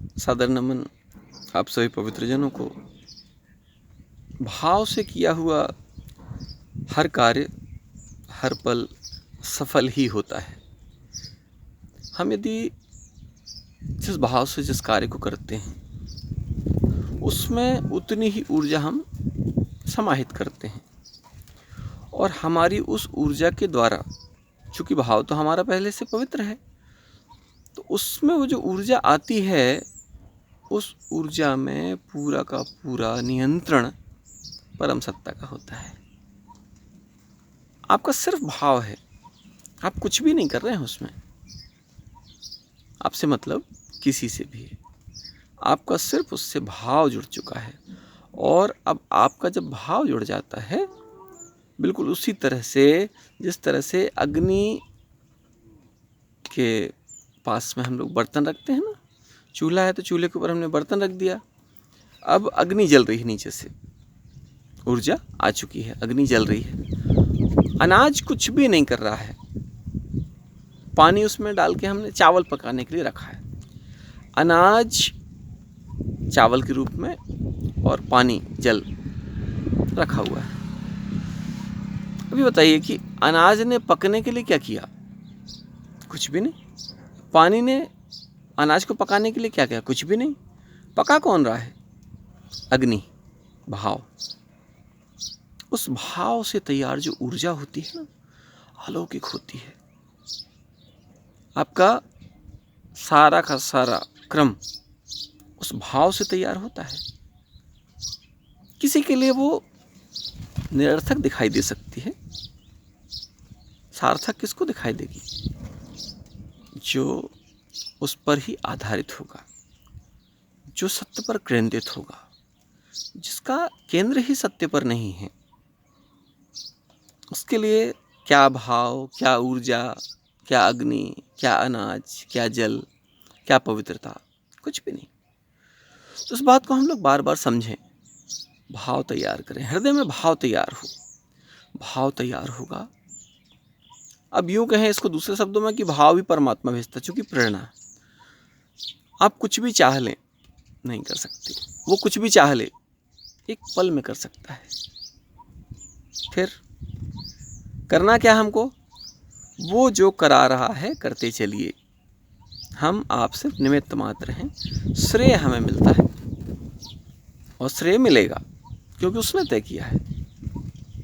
सादर नमन आप सभी पवित्रजनों को। भाव से किया हुआ हर कार्य हर पल सफल ही होता है। हम यदि जिस भाव से जिस कार्य को करते हैं उसमें उतनी ही ऊर्जा हम समाहित करते हैं और हमारी उस ऊर्जा के द्वारा, चूँकि भाव तो हमारा पहले से पवित्र है, तो उसमें वो जो ऊर्जा आती है उस ऊर्जा में पूरा का पूरा नियंत्रण परम सत्ता का होता है। आपका सिर्फ भाव है, आप कुछ भी नहीं कर रहे हैं उसमें। आपसे मतलब किसी से भी है, आपका सिर्फ उससे भाव जुड़ चुका है। और अब आपका जब भाव जुड़ जाता है, बिल्कुल उसी तरह से जिस तरह से अग्नि के पास में हम लोग बर्तन रखते हैं ना, चूल्हा है तो चूल्हे के ऊपर हमने बर्तन रख दिया, अब अग्नि जल रही है, नीचे से ऊर्जा आ चुकी है, अग्नि जल रही है। अनाज कुछ भी नहीं कर रहा है, पानी उसमें डाल के हमने चावल पकाने के लिए रखा है, अनाज चावल के रूप में और पानी जल रखा हुआ है। अभी बताइए कि अनाज ने पकने के लिए क्या किया? कुछ भी नहीं। पानी ने अनाज को पकाने के लिए क्या किया? कुछ भी नहीं। पका कौन रहा है? अग्नि, भाव। उस भाव से तैयार जो ऊर्जा होती है ना, अलौकिक होती है। आपका सारा का सारा क्रम उस भाव से तैयार होता है। किसी के लिए वो निरर्थक दिखाई दे सकती है, सार्थक किसको दिखाई देगी? जो उस पर ही आधारित होगा, जो सत्य पर केंद्रित होगा, जिसका केंद्र ही सत्य पर नहीं है। उसके लिए क्या भाव, क्या ऊर्जा, क्या अग्नि, क्या अनाज, क्या जल, क्या पवित्रता, कुछ भी नहीं। तो इस बात को हम लोग बार बार समझें, भाव तैयार करें, हृदय में भाव तैयार हो, भाव तैयार होगा। अब यूं कहें इसको दूसरे शब्दों में कि भाव भी परमात्मा भेजता, चूंकि प्रेरणा। आप कुछ भी चाह लें नहीं कर सकते, वो कुछ भी चाह ले एक पल में कर सकता है। फिर करना क्या हमको? वो जो करा रहा है करते चलिए, हम आप सिर्फ निमित्त मात्र हैं। श्रेय हमें मिलता है और श्रेय मिलेगा क्योंकि उसने तय किया है।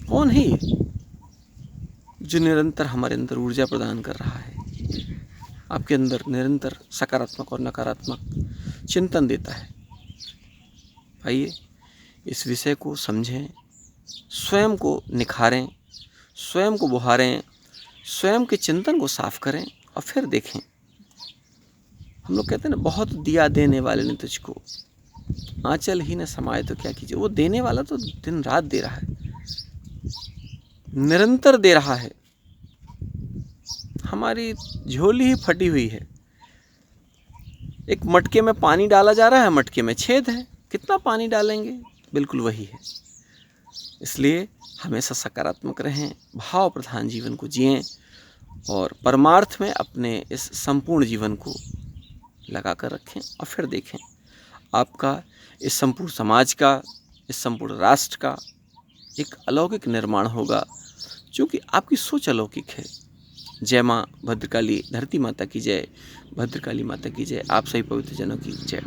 कौन है ये जो निरंतर हमारे अंदर ऊर्जा प्रदान कर रहा है, आपके अंदर निरंतर सकारात्मक और नकारात्मक चिंतन देता है? आइए इस विषय को समझें, स्वयं को निखारें, स्वयं को बुहारें, स्वयं के चिंतन को साफ करें और फिर देखें। हम लोग कहते हैं ना, बहुत दिया देने वाले ने तुझको, आंचल ही न समाये तो क्या कीजिए। वो देने वाला तो दिन रात दे रहा है, निरंतर दे रहा है। हमारी झोली ही फटी हुई है। एक मटके में पानी डाला जा रहा है, मटके में छेद है, कितना पानी डालेंगे? बिल्कुल वही है। इसलिए हमेशा सकारात्मक रहें, भाव प्रधान जीवन को जिएं और परमार्थ में अपने इस संपूर्ण जीवन को लगा कर रखें और फिर देखें आपका इस संपूर्ण समाज का, इस संपूर्ण राष्ट्र का एक अलौकिक निर्माण होगा, क्योंकि आपकी सोच अलौकिक है। जय माँ भद्रकाली, धरती माता की जय, भद्रकाली माता की जय, आप सभी पवित्र जनों की जय।